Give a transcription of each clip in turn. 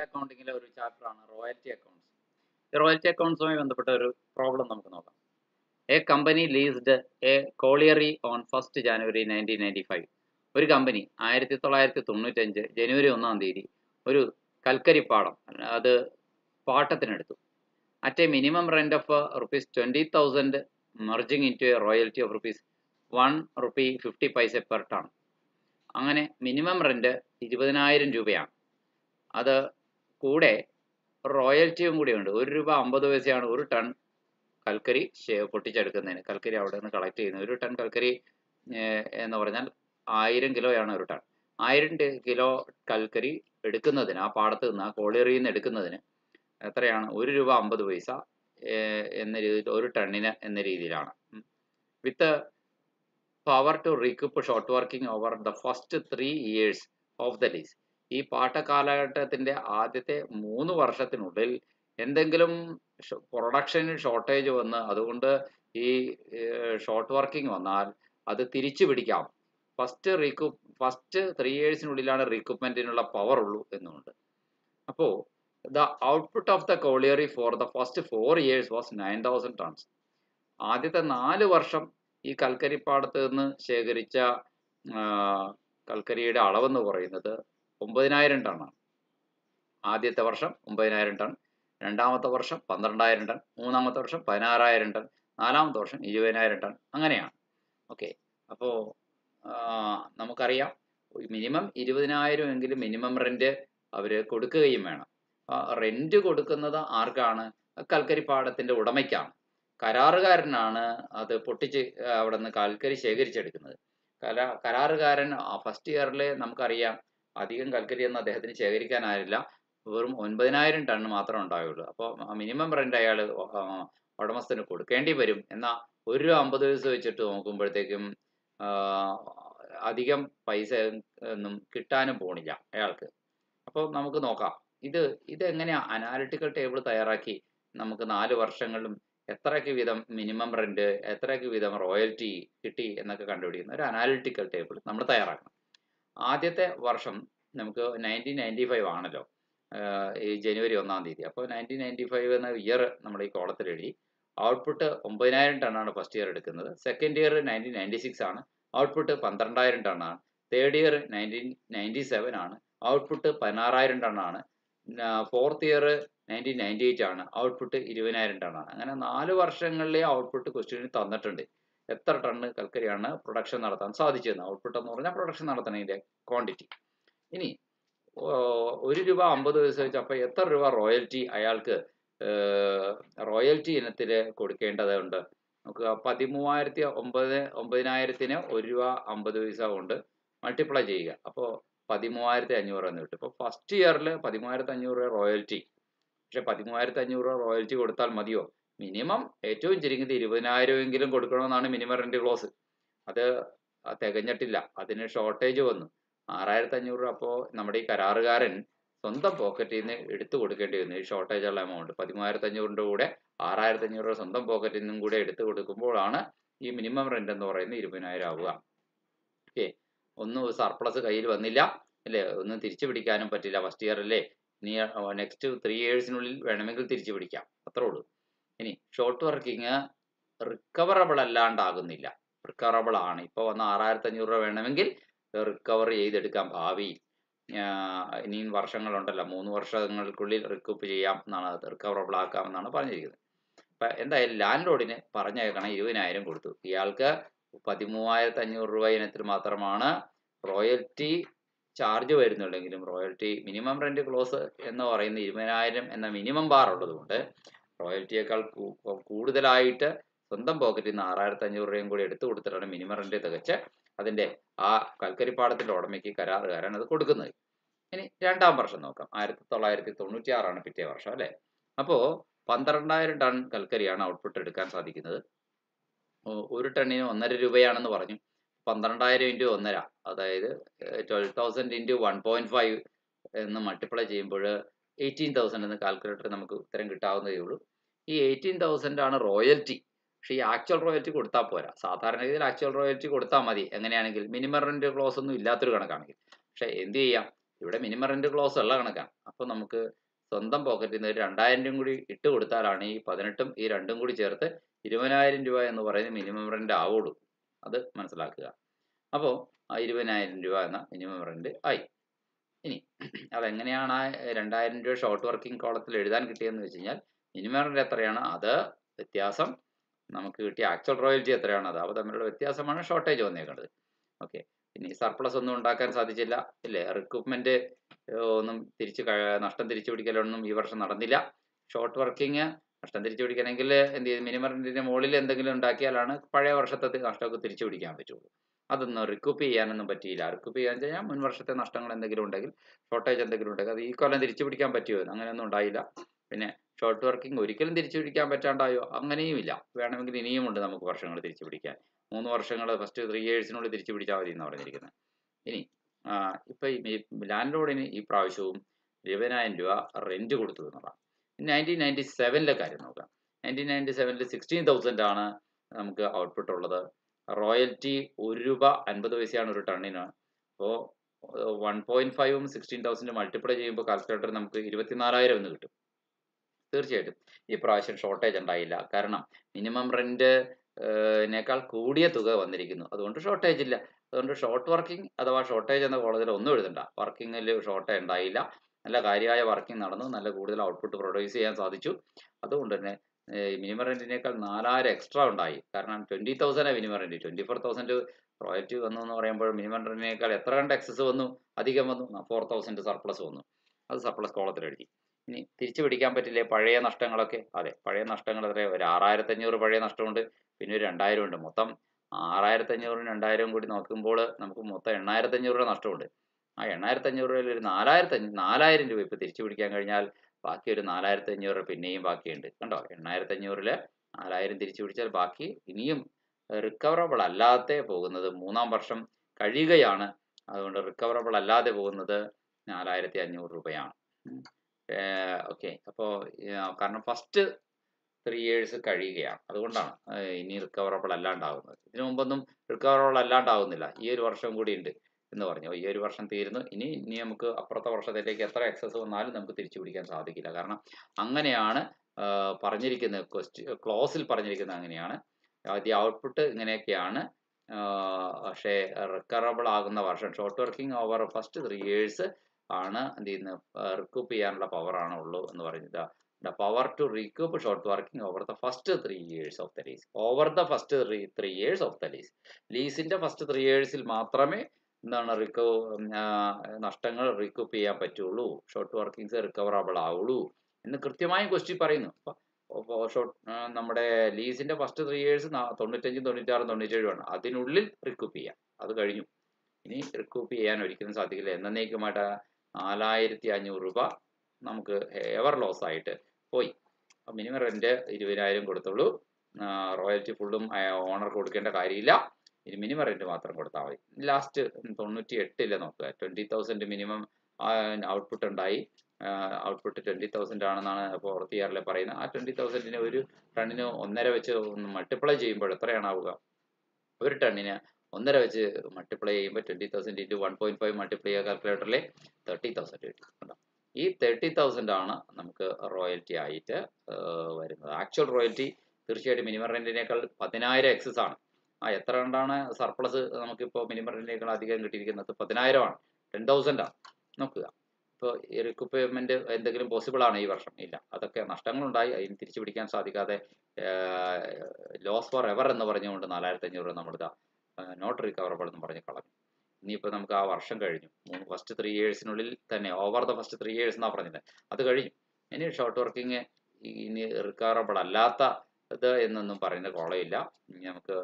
അക്കൗണ്ടിങ്ങിലെ ഒരു ചാപ്റ്ററാണ് royalty accounts. ഈ റോയൽറ്റി അക്കൗണ്ട്സുമായി ബന്ധപ്പെട്ട ഒരു പ്രോബ്ലം നമുക്ക് നോക്കാം. A company leased a colliery on 1 January 1995. ഒരു കമ്പനി 1995 ജനുവരി 1 തീയതി ഒരു കൽക്കരിപ്പാടം അത് പാട്ടത്തിനെടുത്തു. At a minimum rent of ₹20,000 merging into a royalty of ₹1.50 per ton. അങ്ങനെ മിനിമം റെന്റ് 20,000 രൂപയാണ്. അത് കൂടെ റോയൽറ്റിയും കൂടിയുണ്ട്. ₹1.50 ഒരു ടൺ കൽക്കരി പൊട്ടിച്ചെടുക്കുന്നതിന്. കൽക്കരി അവിടെ നിന്ന് കളക്ട് ചെയ്യുന്നത്. ഒരു ടൺ കൽക്കരി എന്ന് പറഞ്ഞാൽ 1000 കിലോയാണ് ഒരു ടൺ. 1000 കിലോ കൽക്കരി എടുക്കുന്നതിന്, ആ പാടത്ത് നിന്ന്, ആ കോളിയറിയിൽ നിന്ന് എടുക്കുന്നതിന് എത്രയാണ്? ₹1.50 എന്ന രീതിയിൽ ഒരു ടണ്ണിന് എന്ന രീതിയിലാണ്. With power to recoup short working over the first 3 years of the lease. ഈ പാട്ട കാലഘട്ടത്തിൻ്റെ ആദ്യത്തെ 3 വർഷത്തിനുള്ളിൽ എന്തെങ്കിലും പ്രൊഡക്ഷനിൽ ഷോർട്ടേജ് വന്ന് അതുകൊണ്ട് ഈ ഷോർട്ട് വർക്കിംഗ് വന്നാൽ അത് തിരിച്ചു പിടിക്കാം. ഫസ്റ്റ് 3 yearsനുള്ളിലാണ് റീക്രൂട്ട്മെൻറ്റിനുള്ള പവർ ഉള്ളൂ എന്നുണ്ട്. അപ്പോൾ the output of the colliery for the first 4 years was 9,000 tons. ആദ്യത്തെ 4 വർഷം ഈ കൽക്കരിപ്പാടത്ത് നിന്ന് ശേഖരിച്ച കൽക്കരിയുടെ അളവെന്ന് പറയുന്നത് 9,000 ടണ്ണാണ്. ആദ്യത്തെ വർഷം 9,000 ടൺ, രണ്ടാമത്തെ വർഷം 12,000 ടൺ, മൂന്നാമത്തെ വർഷം 16,000 ടൺ, നാലാമത്തെ വർഷം 20,000 ടൺ, അങ്ങനെയാണ്. ഓക്കെ, അപ്പോൾ നമുക്കറിയാം മിനിമം 20,000 എങ്കിലും മിനിമം റെന്റ് അവർ കൊടുക്കുകയും വേണം. റെന്റ് കൊടുക്കുന്നത് ആർക്കാണ്? കൽക്കരിപ്പാടത്തിൻ്റെ ഉടമയ്ക്കാണ്. കരാറുകാരനാണ് അത് പൊട്ടിച്ച് അവിടെ നിന്ന് കൽക്കരി ശേഖരിച്ചെടുക്കുന്നത്. കരാറുകാരൻ ഫസ്റ്റ് ഇയറിൽ നമുക്കറിയാം അധികം കൽക്കരിയൊന്നും അദ്ദേഹത്തിന് ശേഖരിക്കാനായില്ല. വെറും 9,000 ടൺ മാത്രമേ ഉണ്ടാവുള്ളൂ. അപ്പോൾ മിനിമം റെന്റ് അയാൾ ഉടമസ്ഥന് കൊടുക്കേണ്ടി വരും. എന്നാൽ ₹1.50 വെച്ചിട്ട് നോക്കുമ്പോഴത്തേക്കും അധികം പൈസ ഒന്നും കിട്ടാനും പോണില്ല അയാൾക്ക്. അപ്പോൾ നമുക്ക് നോക്കാം ഇതെങ്ങനെയാണ് അനാലിറ്റിക്കൽ ടേബിൾ തയ്യാറാക്കി നമുക്ക് 4 വർഷങ്ങളിലും എത്രയ്ക്ക് വീതം മിനിമം റെന്റ്, എത്രയ്ക്ക് വീതം റോയൽറ്റി കിട്ടി എന്നൊക്കെ കണ്ടുപിടിക്കുന്ന ഒരു അനാലിറ്റിക്കൽ ടേബിൾ നമ്മൾ തയ്യാറാക്കണം. ആദ്യത്തെ വർഷം നമുക്ക് 1995 ആണല്ലോ, ഈ ജനുവരി 1 തീയതി. അപ്പോൾ 1995 എന്ന ഇയർ നമ്മൾ ഈ കോളത്തിൽ എഴുതി. ഔട്ട്പുട്ട് 9,000 ടണ്ണാണ് ഫസ്റ്റ് ഇയർ എടുക്കുന്നത്. സെക്കൻഡ് ഇയർ 1996 ആണ്, ഔട്ട്പുട്ട് 12,000 ടണ്ണാണ്. തേർഡ് ഇയർ 1997 ആണ്, ഔട്ട്പുട്ട് 16,000 ടണ്ണാണ്. ഫോർത്ത് ഇയർ 1998 ആണ്, ഔട്ട്പുട്ട് 20,000 ടണ്ണാണ്. അങ്ങനെ 4 വർഷങ്ങളിലെ ഔട്ട്പുട്ട് ക്വസ്റ്റ്യനിൽ തന്നിട്ടുണ്ട്. എത്ര ടണ്ണ് കൽക്കരിയാണ് പ്രൊഡക്ഷൻ നടത്താൻ സാധിച്ചതെന്ന്. ഔട്ട്പുട്ട് എന്ന് പറഞ്ഞാൽ പ്രൊഡക്ഷൻ നടത്തണതിൻ്റെ ക്വാണ്ടിറ്റി. ഇനി ₹1.50 വെച്ച് അപ്പോൾ എത്ര രൂപ റോയൽറ്റി അയാൾക്ക് റോയൽറ്റി ഇനത്തിൽ കൊടുക്കേണ്ടതുണ്ട്? നമുക്ക് 9,000-ന് ₹1.50 കൊണ്ട് മൾട്ടിപ്ലൈ ചെയ്യുക. അപ്പോൾ 13,500 എന്ന് കിട്ടും. ഇപ്പോൾ ഫസ്റ്റ് ഇയറിൽ 13,500 റോയൽറ്റി. പക്ഷെ 13,500 റോയൽറ്റി കൊടുത്താൽ മതിയോ? മിനിമം ഏറ്റവും ചുരുങ്ങിയത് 20,000 എങ്കിലും കൊടുക്കണമെന്നാണ് മിനിമം റെന്റ് ക്ലോസ്. അത് തികഞ്ഞിട്ടില്ല, അതിന് ഷോർട്ടേജ് വന്നു. 6,500. അപ്പോൾ നമ്മുടെ ഈ കരാറുകാരൻ സ്വന്തം പോക്കറ്റിൽ നിന്ന് എടുത്തു കൊടുക്കേണ്ടി വന്നു. ഈ ഷോർട്ടേജ് ഉള്ള എമൗണ്ട് 13,500 കൂടെ 6,500 സ്വന്തം പോക്കറ്റിൽ നിന്നും കൂടെ എടുത്തു കൊടുക്കുമ്പോഴാണ് ഈ മിനിമം റെന്റ് എന്ന് പറയുന്നത് 20,000 ആവുക. ഓക്കെ, ഒന്നും സർപ്ലസ് കയ്യിൽ വന്നില്ല അല്ലേ, ഒന്നും തിരിച്ചു പിടിക്കാനും പറ്റില്ല ഫസ്റ്റ് ഇയർ അല്ലേ. ഇനി നെക്സ്റ്റ് 3 yearsനുള്ളിൽ വേണമെങ്കിൽ തിരിച്ചു പിടിക്കാം, അത്രേ ഉള്ളൂ. ഇനി ഷോർട്ട് വർക്കിംഗ് റിക്കവറബിൾ അല്ലാണ്ടാകുന്നില്ല, റിക്കവറബിൾ ആണ്. ഇപ്പോൾ വന്ന 6,500 വേണമെങ്കിൽ റിക്കവർ ചെയ്തെടുക്കാം ഭാവിയിൽ. ഇനിയും വർഷങ്ങളുണ്ടല്ലോ, 3 വർഷങ്ങൾക്കുള്ളിൽ റിക്കൂപ്പ് ചെയ്യാം എന്നാണ്, അത് റിക്കവറബിൾ ആക്കാമെന്നാണ് പറഞ്ഞിരിക്കുന്നത്. അപ്പം എന്തായാലും ലാൻഡ് ലോഡിന് പറഞ്ഞേക്കണം 20,000 കൊടുത്തു. ഇയാൾക്ക് 13,500 ഇനത്തിൽ മാത്രമാണ് റോയൽറ്റി ചാർജ് വരുന്നുണ്ടെങ്കിലും റോയൽറ്റി മിനിമം റെന്റ് ക്ലോസ് എന്ന് പറയുന്ന 20,000 എന്ന മിനിമം ബാർ ഉള്ളതുകൊണ്ട് റോയൽറ്റിയേക്കാൾ കൂടുതലായിട്ട് സ്വന്തം പോക്കറ്റിൽ നിന്ന് 6,500 കൂടി എടുത്തു കൊടുത്തിട്ടാണ് മിനിമം റെന്റ് തികച്ച് അതിൻ്റെ ആ കൽക്കരിപ്പാടത്തിൻ്റെ ഉടമയ്ക്ക് കരാറുകാരൻ അത് കൊടുക്കുന്നത്. ഇനി രണ്ടാം വർഷം നോക്കാം. 1996 പിറ്റേ വർഷം അല്ലേ. അപ്പോൾ 12,000 ടൺ കൽക്കരിയാണ് ഔട്ട്പുട്ട് എടുക്കാൻ സാധിക്കുന്നത്. ഒരു ടണ്ണിന് ₹1.50 പറഞ്ഞു. 12,000 × 1.5, അതായത് 12,000 × 1.5 എന്ന് മൾട്ടിപ്ലൈ ചെയ്യുമ്പോൾ 18,000 എന്ന് കാൽക്കുലേറ്റർ നമുക്ക് ഉത്തരം കിട്ടാവുന്നതേ ഉള്ളൂ. ഈ 18,000 ആണ് റോയൽറ്റി. പക്ഷേ ഈ ആക്ച്വൽ റോയൽറ്റി കൊടുത്താൽ പോരാ. സാധാരണഗതിയിൽ ആക്ച്വൽ റോയൽറ്റി കൊടുത്താൽ മതി എങ്ങനെയാണെങ്കിൽ മിനിമം റെന്റ് ക്ലോസ് ഒന്നും ഇല്ലാത്തൊരു കണക്കാണെങ്കിൽ. പക്ഷേ എന്ത് ചെയ്യാം, ഇവിടെ മിനിമം റെന്റ് ക്ലോസ് ഉള്ള കണക്കാണ്. അപ്പോൾ നമുക്ക് സ്വന്തം പോക്കറ്റിൽ നിന്ന് 2000 കൂടി ഇട്ട് കൊടുത്താലാണ് ഈ 18ഉം ഈ 2ഉം കൂടി ചേർത്ത് 20,000 രൂപ എന്ന് പറയുന്നത് മിനിമം റെന്റ് ആവുള്ളൂ. അത് മനസ്സിലാക്കുക. അപ്പോൾ ആ 20,000 രൂപ എന്ന മിനിമം റെന്റ് ആയി. ഇനി അതെങ്ങനെയാണ് ആ 2,000 രൂപ ഷോർട്ട് വർക്കിംഗ് കോളത്തിൽ എഴുതാൻ കിട്ടിയെന്ന് വെച്ച് കഴിഞ്ഞാൽ മിനിമം റെന്റ് എത്രയാണ് അത് വ്യത്യാസം നമുക്ക് കിട്ടിയ ആക്ച്വൽ റോയൽറ്റി എത്രയാണ് അത് അവ തമ്മിലുള്ള വ്യത്യാസമാണ് ഷോർട്ടേജ് വന്നേക്കുന്നത്. ഓക്കെ, ഇനി സർപ്ലസ് ഒന്നും ഉണ്ടാക്കാൻ സാധിച്ചില്ല ഇല്ലേ, റിക്രൂട്ട്മെന്റ് ഒന്നും നഷ്ടം തിരിച്ചു പിടിക്കലൊന്നും ഈ വർഷം നടന്നില്ല. ഷോർട്ട് വർക്കിംഗ് നഷ്ടം തിരിച്ചു പിടിക്കണമെങ്കിൽ എന്ത് ചെയ്യും, മിനിമം റെന്റിന്റെ മുകളിൽ എന്തെങ്കിലും ഉണ്ടാക്കിയാലാണ് പഴയ വർഷത്തെ നഷ്ടമൊക്കെ തിരിച്ചു പിടിക്കാൻ പറ്റുള്ളൂ. അതൊന്നും റിക്കൂപ്പ് ചെയ്യാനൊന്നും പറ്റിയില്ല. റിക്കൂപ്പ് ചെയ്യാന്ന് വെച്ച് കഴിഞ്ഞാൽ മുൻ വർഷത്തെ നഷ്ടങ്ങൾ എന്തെങ്കിലും ഉണ്ടെങ്കിൽ, ഷോർട്ടേജ് എന്തെങ്കിലും ഉണ്ടെങ്കിൽ അത് ഈ കൊല്ലം തിരിച്ചു പിടിക്കാൻ പറ്റുമോ, അങ്ങനെയൊന്നും ഉണ്ടായില്ല. പിന്നെ ഷോർട്ട് വർക്കിംഗ് ഒരിക്കലും തിരിച്ചു പിടിക്കാൻ പറ്റാണ്ടായോ, അങ്ങനെയും ഇല്ല. വേണമെങ്കിൽ ഇനിയും ഉണ്ട് നമുക്ക് വർഷങ്ങൾ തിരിച്ചു പിടിക്കാൻ. 3 വർഷങ്ങൾ ഫസ്റ്റ് 3 ഇയേഴ്സിനുള്ളിൽ തിരിച്ചു പിടിച്ചാൽ മതി എന്നാണ് പറഞ്ഞിരിക്കുന്നത്. ഇനി ഇപ്പം ഈ ലാൻഡ് ലോഡിന് ഈ പ്രാവശ്യവും 20,000 രൂപ റെന്റ് കൊടുത്തു എന്നുള്ളതാണ്. 1997 കാര്യം നോക്കാം. 1997 16,000 ആണ് നമുക്ക് ഔട്ട്പുട്ട് ഉള്ളത്. റോയൽറ്റി 1 രൂപ 50 പൈസയാണ് ഒരു ടണ്ണിന്. അപ്പോൾ 1.5ഉം 16,000 മൾട്ടിപ്ലൈ ചെയ്യുമ്പോൾ കാൽക്കുലേറ്റർ നമുക്ക് 24,000 എന്ന് കിട്ടും. തീർച്ചയായിട്ടും ഈ പ്രാവശ്യം ഷോർട്ടേജ് ഉണ്ടായില്ല. കാരണം മിനിമം റെന്റ് നേക്കാൾ കൂടിയ തുക വന്നിരിക്കുന്നു. അതുകൊണ്ട് ഷോർട്ടേജ് ഇല്ല. അതുകൊണ്ട് ഷോർട്ട് വർക്കിംഗ് അഥവാ ഷോർട്ടേജ് എന്ന കോളത്തിൽ ഒന്നും എഴുതണ്ട. വർക്കിങ്ങിൽ ഷോർട്ടേജ് ഉണ്ടായില്ല. നല്ല കാര്യമായ വർക്കിംഗ് നടന്നു. നല്ല കൂടുതൽ ഔട്ട്പുട്ട് പ്രൊഡ്യൂസ് ചെയ്യാൻ സാധിച്ചു. അതുകൊണ്ട് തന്നെ മിനിമം റെന്റിനേക്കാൾ 4,000 എക്സ്ട്രാ ഉണ്ടായി. കാരണം 20,000 മിനിമം റെന്റ്, 24,000 റോയൽറ്റി വന്നു എന്ന് പറയുമ്പോൾ മിനിമം റെന്റിനേക്കാൾ എത്ര കണ്ട് എക്സസ് വന്നു, അധികം വന്നു, 4,000 സർപ്ലസ് വന്നു. അത് സർപ്ലസ് കോളത്തിൽ എഴുതി. ഇനി തിരിച്ചു പിടിക്കാൻ പറ്റില്ലേ പഴയ നഷ്ടങ്ങളൊക്കെ? അതെ, പഴയ നഷ്ടങ്ങൾ എത്രയാണ്? ഒരു 6,500 പഴയ നഷ്ടമുണ്ട്, പിന്നെ ഒരു 2,000 ഉണ്ട്. മൊത്തം 6,500ഉം 2,000ഉം കൂടി നോക്കുമ്പോൾ നമുക്ക് മൊത്തം 8,500 രൂപ നഷ്ടമുണ്ട്. ആ 8,500 രൂപയിൽ ഒരു 4,000 രൂപ ഇപ്പോൾ തിരിച്ചു പിടിക്കാൻ കഴിഞ്ഞാൽ ബാക്കി ഒരു 4,500 രൂപ പിന്നെയും ബാക്കിയുണ്ട്. കണ്ടോ, 8,500ൽ 4,000 തിരിച്ചു പിടിച്ചാൽ ബാക്കി ഇനിയും റിക്കവറബിൾ അല്ലാതെ പോകുന്നത് 3-ാം വർഷം കഴിയുകയാണ്. അതുകൊണ്ട് റിക്കവറബിൾ അല്ലാതെ പോകുന്നത് 4,500 രൂപയാണ്. ഓക്കെ, അപ്പോൾ കാരണം ഫസ്റ്റ് 3 ഇയേഴ്സ് കഴിയുകയാണ്. അതുകൊണ്ടാണ് ഇനി റിക്കവറബിൾ അല്ലാണ്ടാവുന്നത്. ഇതിനു മുമ്പൊന്നും റിക്കവറബിൾ അല്ലാണ്ടാവുന്നില്ല. ഈ ഒരു വർഷം കൂടി ഉണ്ട് എന്ന് പറഞ്ഞു. ഈ ഒരു വർഷം തീരുന്നു. ഇനി നമുക്ക് അപ്പുറത്തെ വർഷത്തിലേക്ക് എത്ര എക്സസ് വന്നാലും നമുക്ക് തിരിച്ചു പിടിക്കാൻ സാധിക്കില്ല. കാരണം അങ്ങനെയാണ് പറഞ്ഞിരിക്കുന്നത്, ക്ലോസിൽ പറഞ്ഞിരിക്കുന്നത് അങ്ങനെയാണ്. ദി ഔട്ട്പുട്ട് ഇങ്ങനെയൊക്കെയാണ്. പക്ഷേ റിക്കവറബിൾ ആകുന്ന വർഷം short working over first 3 years ആണ് എന്ത് ചെയ്യുന്നത്, റിക്കൂപ്പ് ചെയ്യാനുള്ള പവറാണ് ഉള്ളൂ എന്ന് പറയുന്നത്. The power to recoup short working over the first 3 years of the lease. Over the first 3 years of the lease. ലീസിന്റെ ഫസ്റ്റ് 3 ഇയേഴ്സിൽ മാത്രമേ എന്താണ് നഷ്ടങ്ങൾ റിക്കൂപ്പ് ചെയ്യാൻ പറ്റുള്ളൂ, ഷോർട്ട് വർക്കിംഗ്സ് റിക്കവറബിൾ ആവുള്ളൂ എന്ന് കൃത്യമായും ക്വസ്റ്റ്യൻ പറയുന്നു. നമ്മുടെ ലീസിന്റെ ഫസ്റ്റ് 3 ഇയേഴ്സ് 95, 96, 97 ആണ്. അതിനുള്ളിൽ റിക്കൂപ്പ് ചെയ്യാം. അത് കഴിഞ്ഞു. ഇനി റിക്കൂപ്പ് ചെയ്യാൻ ഒരിക്കലും സാധിക്കില്ല. എന്നേക്കുമായിട്ട് 4,500 രൂപ നമുക്ക് എവർ ലോസ് ആയിട്ട് പോയി. Minimum rent 20,000 കൊടുത്തുള്ളൂ. റോയൽറ്റി ഫുള്ളും ഓണർക്ക് കൊടുക്കേണ്ട കാര്യമില്ല. ഇനി മിനിമം റെന്റ് മാത്രം കൊടുത്താൽ മതി. ലാസ്റ്റ് 98 നോക്കുക. 20,000 മിനിമം ഔട്ട്പുട്ട് ഉണ്ടായി. ഔട്ട്പുട്ട് 20,000 ആണെന്നാണ് ഫോർത്ത് ഇയറിൽ പറയുന്നത്. ആ 20,000 ഒരു ടണ്ണിന് 1.5 വെച്ച് മൾട്ടിപ്ലൈ ചെയ്യുമ്പോൾ എത്രയാണ് ആവുക? ഒരു ടണ്ണിന് 1.5 വെച്ച് മൾട്ടിപ്ലൈ ചെയ്യുമ്പോൾ 20,000 into 1.5 മൾട്ടിപ്ലൈ ചെയ്യുക കാൽക്കുലേറ്ററിൽ 30,000 കിട്ടും. ഈ 30,000 ആണ് നമുക്ക് റോയൽറ്റി ആയിട്ട് വരുന്നത്. ആക്ച്വൽ റോയൽറ്റി തീർച്ചയായിട്ടും മിനിമം റെന്റിനേക്കാൾ 10,000 എക്സസ് ആണ്. എത്ര കണ്ടാണ് സർപ്ലസ് നമുക്കിപ്പോൾ മിനിമം റെന്റിനേക്കാൾ അധികം കിട്ടിയിരിക്കുന്നത്? 10,000 ആണ്, 10,000 ആണ്. നോക്കുക, ഇപ്പോൾ ഈ റിക്വയർമെന്റ് എന്തെങ്കിലും പോസിബിൾ ആണ് ഈ വർഷം? ഇല്ല. അതൊക്കെ നഷ്ടങ്ങളുണ്ടായി. അതിന് തിരിച്ചു പിടിക്കാൻ സാധിക്കാതെ ലോസ് ഫോർ എവർ എന്ന് പറഞ്ഞുകൊണ്ട് 4,500 രൂപ നമ്മളിതാ നോട്ട് റിക്കവറബിൾ എന്ന് പറഞ്ഞ് കളഞ്ഞു. ഇനിയിപ്പോൾ നമുക്ക് ആ വർഷം കഴിഞ്ഞു. ഫസ്റ്റ് 3 ഇയേഴ്സിനുള്ളിൽ തന്നെ ഓവർ ദ ഫസ്റ്റ് 3 ഇയേഴ്സ് എന്നാണ് പറഞ്ഞത്. അത് കഴിഞ്ഞു. ഇനി ഷോർട്ട് വർക്കിംഗ് ഇനി റിക്കവറബിൾ അല്ലാത്തത് എന്നൊന്നും പറയുന്ന കോളമില്ല. ഇനി നമുക്ക്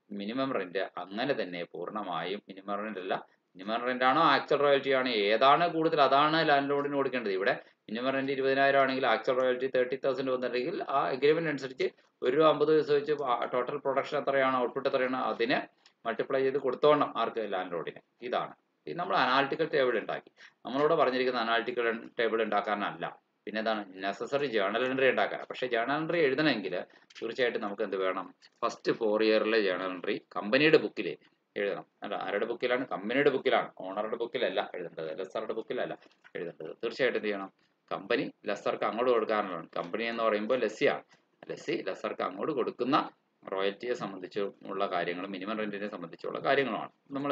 മിനിമം റെന്റ് അങ്ങനെ തന്നെ പൂർണ്ണമായും മിനിമം റെന്റ് അല്ല, മിനിമം റെന്റ് ആണോ ആക്ച്വൽ റോയൽറ്റി ആണോ ഏതാണ് കൂടുതൽ അതാണ് ലാൻഡ് ലോഡിന് കൊടുക്കേണ്ടത്. ഇവിടെ മിനിമം റെന്റ് 20,000 ആണെങ്കിൽ ആക്ച്വൽ റോയൽറ്റി 30,000 വന്നിട്ടുണ്ടെങ്കിൽ ആ അഗ്രിമെന്റ് അനുസരിച്ച് 1 രൂപ 50 പൈസ വെച്ച് ടോട്ടൽ പ്രൊഡക്ഷൻ എത്രയാണ്, ഔട്ട്പുട്ട് എത്രയാണ്, അതിനെ മൾട്ടിപ്ലൈ ചെയ്ത് കൊടുത്തോണം ആർക്ക്? ലാൻഡ് ലോഡിന്. ഇതാണ് ഇത് നമ്മൾ അനാലിറ്റിക്കൽ ടേബിൾ ഉണ്ടാക്കി. നമ്മളിവിടെ പറഞ്ഞിരിക്കുന്ന അനാലിറ്റിക്കൽ ടേബിൾ ഉണ്ടാക്കാനല്ല, പിന്നെ എന്താണ് നെസസറി ജേണൽ എൻട്രി ഉണ്ടാക്കാൻ. പക്ഷേ ജേണൽ എൻട്രി എഴുതണമെങ്കിൽ തീർച്ചയായിട്ടും നമുക്ക് എന്ത് വേണം? ഫസ്റ്റ് 4 ഇയറിലെ ജേണൽ എൻട്രി കമ്പനിയുടെ ബുക്കിൽ എഴുതണം അല്ല. ആരുടെ ബുക്കിലാണ്? കമ്പനിയുടെ ബുക്കിലാണ്, ഓണറുടെ ബുക്കിലല്ല എഴുതേണ്ടത്, ലെസ്സറുടെ ബുക്കിലല്ല എഴുതേണ്ടത്. തീർച്ചയായിട്ടും എന്ത് ചെയ്യണം? കമ്പനി ലെസ്സർക്ക് അങ്ങോട്ട് കൊടുക്കാറുള്ളതാണ്. കമ്പനി എന്ന് പറയുമ്പോൾ ലെസ്സിയാണ്. ലെസ്സി ലെസ്സർക്ക് അങ്ങോട്ട് കൊടുക്കുന്ന റോയൽറ്റിയെ സംബന്ധിച്ചുള്ള കാര്യങ്ങളും മിനിമം റെന്റിനെ സംബന്ധിച്ചുള്ള കാര്യങ്ങളുമാണ്. നമ്മൾ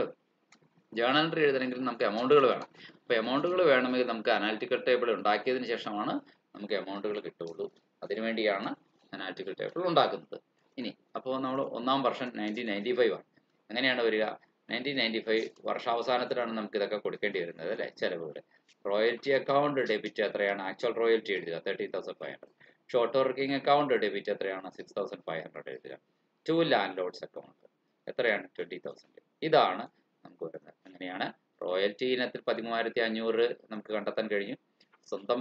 ജേണൽ എൻട്രി എഴുതണമെങ്കിൽ നമുക്ക് എമൗണ്ടുകൾ വേണം. അപ്പോൾ എമൗണ്ടുകൾ വേണമെങ്കിൽ നമുക്ക് അനാലിറ്റിക്കൽ ടേബിൾ ഉണ്ടാക്കിയതിന് ശേഷമാണ് നമുക്ക് എമൗണ്ടുകൾ കിട്ടുകയുള്ളൂ. അതിനുവേണ്ടിയാണ് അനാലിറ്റിക്കൽ ടേബിൾ ഉണ്ടാക്കുന്നത്. ഇനി അപ്പോൾ നമ്മൾ ഒന്നാം വർഷം 1995 ആണ്. അങ്ങനെയാണ് വരിക. 1995 വർഷാവസാനത്തിലാണ് നമുക്ക് ഇതൊക്കെ കൊടുക്കേണ്ടി വരുന്നത് അല്ലേ, ചിലവുകൾ. റോയൽറ്റി അക്കൗണ്ട് ഡെബിറ്റ് എത്രയാണ്? ആക്ച്വൽ റോയൽറ്റി എഴുതുക 13,500. ഷോർട്ട് വർക്കിംഗ് അക്കൗണ്ട് ഡെബിറ്റ് എത്രയാണ്? 6,500 എഴുതുക. ടു ലാൻഡ് ലോഡ്സ് അക്കൗണ്ട് എത്രയാണ്? 20,000. ഇതാണ് നമുക്ക് വരുന്നത്. അങ്ങനെയാണ് റോയൽറ്റി ഇനത്തിൽ 13,500 നമുക്ക് കണ്ടെത്താൻ കഴിഞ്ഞു. സ്വന്തം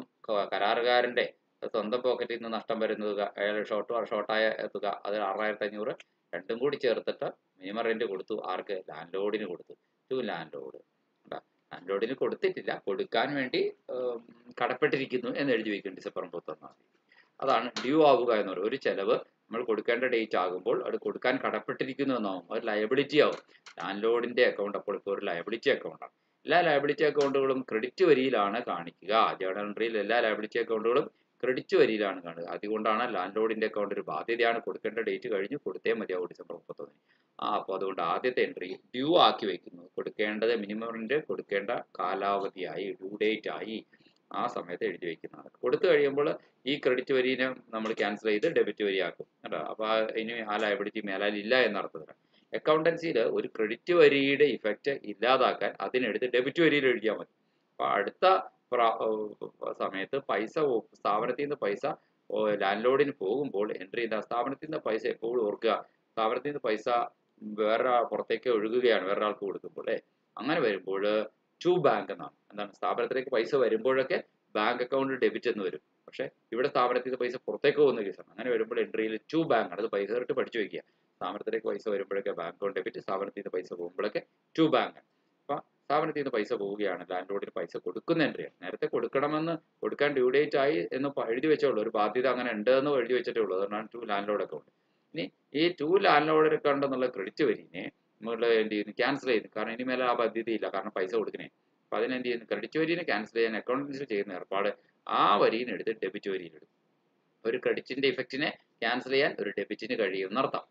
കരാറുകാരൻ്റെ സ്വന്തം പോക്കറ്റിൽ നിന്ന് നഷ്ടം വരുന്ന തുക, അയാൾ ഷോർട്ടായ തുക, അത് 6,500. രണ്ടും കൂടി ചേർത്തിട്ട് മിനിമം റെന്റ് കൊടുത്തു. ആർക്ക്? ലാൻഡ് ലോഡിന് കൊടുത്തു. To land load. ലാൻഡ് ലോഡിന് കൊടുത്തിട്ടില്ല, കൊടുക്കാൻ വേണ്ടി കടപ്പെട്ടിരിക്കുന്നു എന്ന് എഴുതി വയ്ക്കും ഡിസംബർ 31. അതാണ് ഡ്യൂ ആവുക എന്ന് പറയുന്നത്. ഒരു ചെലവ് നമ്മൾ കൊടുക്കേണ്ട ഡേറ്റ് ആകുമ്പോൾ അത് കൊടുക്കാൻ കടപ്പെട്ടിരിക്കുന്നു എന്നാവും, അത് ലയബിലിറ്റി ആവും. ലാൻഡ് ലോഡിന്റെ അക്കൗണ്ട് അപ്പോൾ ഇപ്പോൾ ഒരു ലയബിലിറ്റി അക്കൗണ്ടാണ്. എല്ലാ ലയബിലിറ്റി അക്കൗണ്ടുകളും ക്രെഡിറ്റ് വരിയിലാണ് കാണിക്കുക. ജേണൽ എൻട്രിയിൽ എല്ലാ ലയബിലിറ്റി അക്കൗണ്ടുകളും ക്രെഡിറ്റ് വരിയിലാണ് കാണുക. അതുകൊണ്ടാണ് ലാൻഡ് ലോഡിന്റെ അക്കൗണ്ട് ഒരു ബാധ്യതയാണ്, കൊടുക്കേണ്ട ഡേറ്റ് കഴിഞ്ഞു, കൊടുത്തേ മതിയാവും ഡിസംബർ 31. അപ്പോൾ അതുകൊണ്ട് ആദ്യത്തെ എൻട്രി ഡ്യൂ ആക്കി വയ്ക്കുന്നു. കൊടുക്കേണ്ടത് മിനിമം റെന്റ് കൊടുക്കേണ്ട കാലാവധിയായി, ഡ്യൂ ഡേറ്റ് ആയി, ആ സമയത്ത് എഴുതി വയ്ക്കുന്നതാണ്. കൊടുത്തു കഴിയുമ്പോൾ ഈ ക്രെഡിറ്റ് വരിനെ നമ്മൾ ക്യാൻസൽ ചെയ്ത് ഡെബിറ്റ് വരിയാക്കും കേട്ടോ. അപ്പോൾ ഇനി ആ ലയബിലിറ്റി മേലാലില്ല എന്നർത്ഥത്തിലാണ്. അക്കൗണ്ടൻസിയിൽ ഒരു ക്രെഡിറ്റ് വരിയുടെ ഇഫക്റ്റ് ഇല്ലാതാക്കാൻ അതിനെടുത്ത് ഡെബിറ്റ് വരിയിൽ എഴുതിയാൽ മതി. അപ്പോൾ അടുത്ത സമയത്ത് പൈസ സ്ഥാപനത്തിൽ നിന്ന് പൈസ ലാൻഡ് ലോഡിന് പോകുമ്പോൾ എൻട്രി ചെയ്ത സ്ഥാപനത്തിൽ നിന്ന് പൈസ എപ്പോഴും ഓർക്കുക. സ്ഥാപനത്തിൽ നിന്ന് പൈസ വേറെ പുറത്തേക്ക് ഒഴുകുകയാണ് വേറൊരാൾക്ക് കൊടുക്കുമ്പോൾ. അങ്ങനെ വരുമ്പോൾ ടു ബാങ്ക് എന്നാണ്. എന്താണ്? സ്ഥാപനത്തിലേക്ക് പൈസ വരുമ്പോഴൊക്കെ ബാങ്ക് അക്കൗണ്ട് ഡെബിറ്റ് എന്ന് വരും. പക്ഷേ ഇവിടെ സ്ഥാപനത്തിൽ നിന്ന് പൈസ പുറത്തേക്ക് പോകുന്ന കേസാണ്. അങ്ങനെ വരുമ്പോൾ എൻട്രിയിൽ ടു ബാങ്ക് ആണ്. അത് പൈസ ഇട്ട് പഠിച്ചു വയ്ക്കുക. സ്ഥാപനത്തിലേക്ക് പൈസ വരുമ്പോഴൊക്കെ ബാങ്ക് അക്കൗണ്ട് ഡെബിറ്റ്, സ്ഥാപനത്തിൽ നിന്ന് പൈസ പോകുമ്പോഴൊക്കെ ടു ബാങ്ക്. അപ്പം സ്ഥാപനത്തിൽ നിന്ന് പൈസ പോവുകയാണ്, ലാൻഡ് ലോഡിന് പൈസ കൊടുക്കുന്ന എൻട്രിയാണ്. നേരത്തെ കൊടുക്കണമെന്ന്, കൊടുക്കാൻ ഡ്യൂ ഡേറ്റ് ആയി എന്ന് എഴുതി വെച്ചോളൂ, ഒരു ബാധ്യത അങ്ങനെ ഉണ്ട് എന്ന് എഴുതി വെച്ചിട്ടേ ഉള്ളൂ. അതുകൊണ്ടാണ് ടു ലാൻഡ് ലോഡ് അക്കൗണ്ട്. ഇനി ഈ ടു ലാൻഡ് ലോഡ് അക്കൗണ്ട് എന്നുള്ള ക്രെഡിറ്റ് വരിനെ നമ്മൾ എന്ത് ചെയ്യുന്നു? ക്യാൻസൽ ചെയ്യുന്നു. കാരണം ഇനി മേലെ ആ ബാധ്യതയില്ല, കാരണം പൈസ കൊടുക്കണേ. അപ്പം അതിനെന്ത് ചെയ്യുന്നു? ക്രെഡിറ്റ് വരിനെ ക്യാൻസൽ ചെയ്യാൻ അക്കൗണ്ടൻസി ചെയ്യുന്ന ഏർപ്പാട് ആ വരിനെടുത്ത് ഡെബിറ്റ് വരിയിലെടുക്കും. ഒരു ക്രെഡിറ്റിന്റെ ഇഫക്റ്റിനെ ക്യാൻസൽ ചെയ്യാൻ ഒരു ഡെബിറ്റിന് കഴിയുമെന്നർത്ഥം.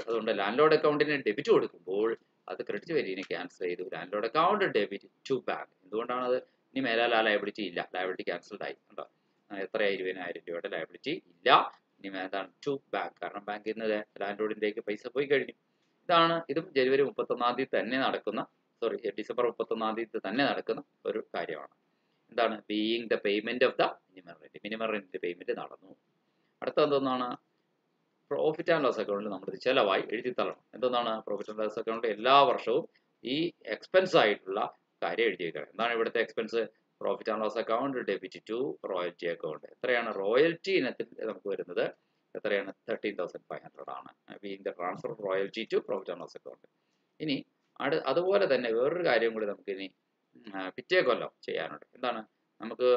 അതുകൊണ്ട് ലാൻഡ് ലോഡ് അക്കൗണ്ടിന് ഡെബിറ്റ് കൊടുക്കുമ്പോൾ അത് ക്രെഡിറ്റ് വരിനെ ക്യാൻസൽ ചെയ്തു. Landlord account debit to bank. എന്തുകൊണ്ടാണ് അത്? ഇനി മേലാൽ ആ ലയബിലിറ്റി ഇല്ല, ലയബിലിറ്റി ക്യാൻസൽഡ് ആയി. ഉണ്ടോ? എത്രയായി? 20,000 രൂപയുടെ ലയബിലിറ്റി ഇല്ല. ഇനി എന്താണ്? To bank. കാരണം ബാങ്കിൽ നിന്ന് ലാൻഡ് ലോഡിലേക്ക് പൈസ പോയി കഴിഞ്ഞു. ഇതും ജനുവരി 31-ാം തീയതി തന്നെ നടക്കുന്ന, ഡിസംബർ 31-ാം തീയതി തന്നെ നടക്കുന്ന ഒരു കാര്യമാണ്. എന്താണ്? Being the payment of the minimum rent. Minimum rent payment നടന്നു. അടുത്ത എന്താണ്? പ്രോഫിറ്റ് ആൻഡ് ലോസ് അക്കൗണ്ടിൽ നമ്മൾ ചിലവായി എഴുതി തള്ളണം. എന്താണ്? പ്രോഫിറ്റ് ആൻഡ് ലോസ് അക്കൗണ്ടിൽ എല്ലാ വർഷവും ഈ എക്സ്പെൻസ് ആയിട്ടുള്ള കാര്യം എഴുതി വെക്കണം. എന്താണ് ഇവിടുത്തെ expense? Profit and loss account debit to royalty account. എത്രയാണ്? റോയൽറ്റി ഇനത്തിൽ നമുക്ക് വരുന്നത് എത്രയാണ്? 13,500 ആണ്. Being the transfer of royalty to profit and loss account. ഇനി അതുപോലെ തന്നെ വേറൊരു കാര്യം കൂടി നമുക്ക് ഇനി പിറ്റേ കൊല്ലം ചെയ്യാനുണ്ട്. എന്താണ്? നമുക്ക്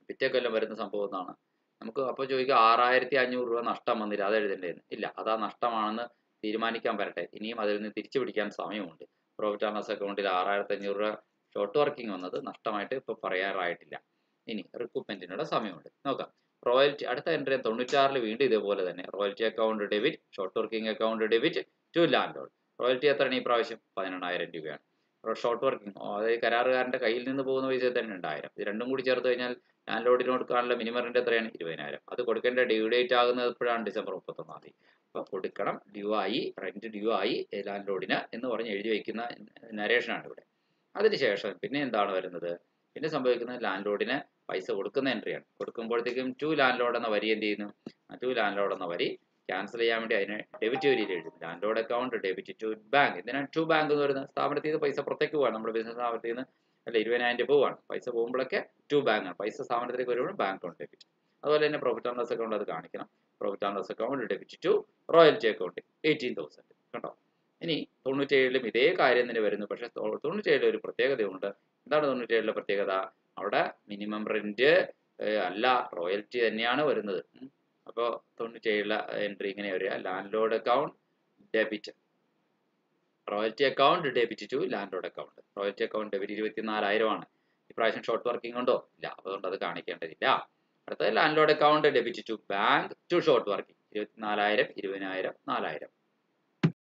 പിറ്റേ കൊല്ലം വരുന്ന സംഭവം എന്നാണ്. നമുക്ക് അപ്പോൾ ചോദിക്കുക 6,500 രൂപ നഷ്ടം വന്നില്ല, അത് എഴുതേണ്ടതെന്ന്. ഇല്ല, അതാ നഷ്ടമാണെന്ന് തീരുമാനിക്കാൻ വരട്ടെ. ഇനിയും അതിൽ നിന്ന് തിരിച്ചു പിടിക്കാൻ സമയമുണ്ട്. പ്രോഫിറ്റ് ആൻഡ് ലോസ് അക്കൗണ്ടിൽ 6,500 രൂപ ഷോർട്ട് വർക്കിംഗ് വന്നത് നഷ്ടമായിട്ട് ഇപ്പോൾ പറയാറായിട്ടില്ല. ഇനി റിക്രൂട്ട്മെന്റിനുള്ള സമയമുണ്ട്. നോക്കാം. റോയൽറ്റി അടുത്ത എൻട്രി 96-ൽ വീണ്ടും ഇതേപോലെ തന്നെ royalty account debit, short working account debit to landlord. Royalty എത്രയാണ് ഈ പ്രാവശ്യം? 18,000 രൂപയാണ്. ഷോർട്ട് വർക്കിംഗ്, അതായത് കരാറുകാരൻ്റെ കയ്യിൽ നിന്ന് പോകുന്ന പൈസ തന്നെ 2,000. ഇത് രണ്ടും കൂടി ചേർത്ത് കഴിഞ്ഞാൽ ലാൻഡ് ലോഡിന് കൊടുക്കാനുള്ള മിനിമം റെന്റ് എത്രയാണ്? 20,000. അത് കൊടുക്കേണ്ട ഡ്യൂ ഡേറ്റ് ആകുന്നത് എപ്പോഴാണ്? ഡിസംബർ 31-ാം തീയതി. അപ്പോൾ കൊടുക്കണം, ഡ്യൂ ആയി, റെന്റ് ഡ്യൂ ആയി ലാൻഡ് ലോഡിന് എന്ന് പറഞ്ഞ് എഴുതി വയ്ക്കുന്ന നരേഷനാണ് ഇവിടെ. അതിനുശേഷം പിന്നെ എന്താണ് വരുന്നത്? പിന്നെ സംഭവിക്കുന്നത് ലാൻഡ് ലോഡിന് പൈസ കൊടുക്കുന്ന എൻട്രിയാണ്. കൊടുക്കുമ്പോഴത്തേക്കും ടു ലാൻഡ് ലോഡ് എന്ന വരി എന്ത് ചെയ്യുന്നു? ടു ലാൻഡ് ലോഡ് എന്ന വരി ക്യാൻസൽ ചെയ്യാൻ വേണ്ടി അതിന് ഡെബിറ്റ് വരിയിൽ എഴുതും. Landlord account debit to bank. എന്തിനാണ് ടു ബാങ്ക് എന്ന് പറയുന്നത്? സ്ഥാപനത്തിൽ നിന്ന് പൈസ പുറത്തേക്ക് പോകാണ്, നമ്മുടെ ബിസിനസ് സ്ഥാപനത്തിൽ നിന്ന് അല്ല 20,000 രൂപ പോവാണ്. പൈസ പോകുമ്പോഴൊക്കെ ടു ബാങ്ക് ആണ്. പൈസ സ്ഥാപനത്തിലേക്ക് വരുമ്പോൾ ബാങ്ക് അക്കൗണ്ട് ഡെബിറ്റ്. അതുപോലെ തന്നെ പ്രോഫിറ്റ് ആൻഡ് ലോസ് അക്കൗണ്ട് അത് കാണിക്കണം. Profit and loss account debit to royalty account 18,000. കേട്ടോ. ഇനി 97-ലും ഇതേ കാര്യം തന്നെ വരുന്നു. പക്ഷേ 97-ൽ ഒരു പ്രത്യേകതയുണ്ട്. എന്താണ് 97-ലെ പ്രത്യേകത? അവിടെ മിനിമം റെന്റ് അല്ല, റോയൽറ്റി തന്നെയാണ് വരുന്നത്. അപ്പോൾ 97-ലെ എൻട്രി ഇങ്ങനെ വരിക: landlord account debit royalty account debit to landlord account. Royalty account debit 24,000 ആണ്. ഇപ്രാവശ്യം ഷോർട്ട് വർക്കിംഗ് ഉണ്ടോ? ഇല്ല, അതുകൊണ്ട് അത് കാണിക്കേണ്ടതില്ല. അടുത്തത് landlord account debit to bank to short working 24,000, 20,000, 4,000.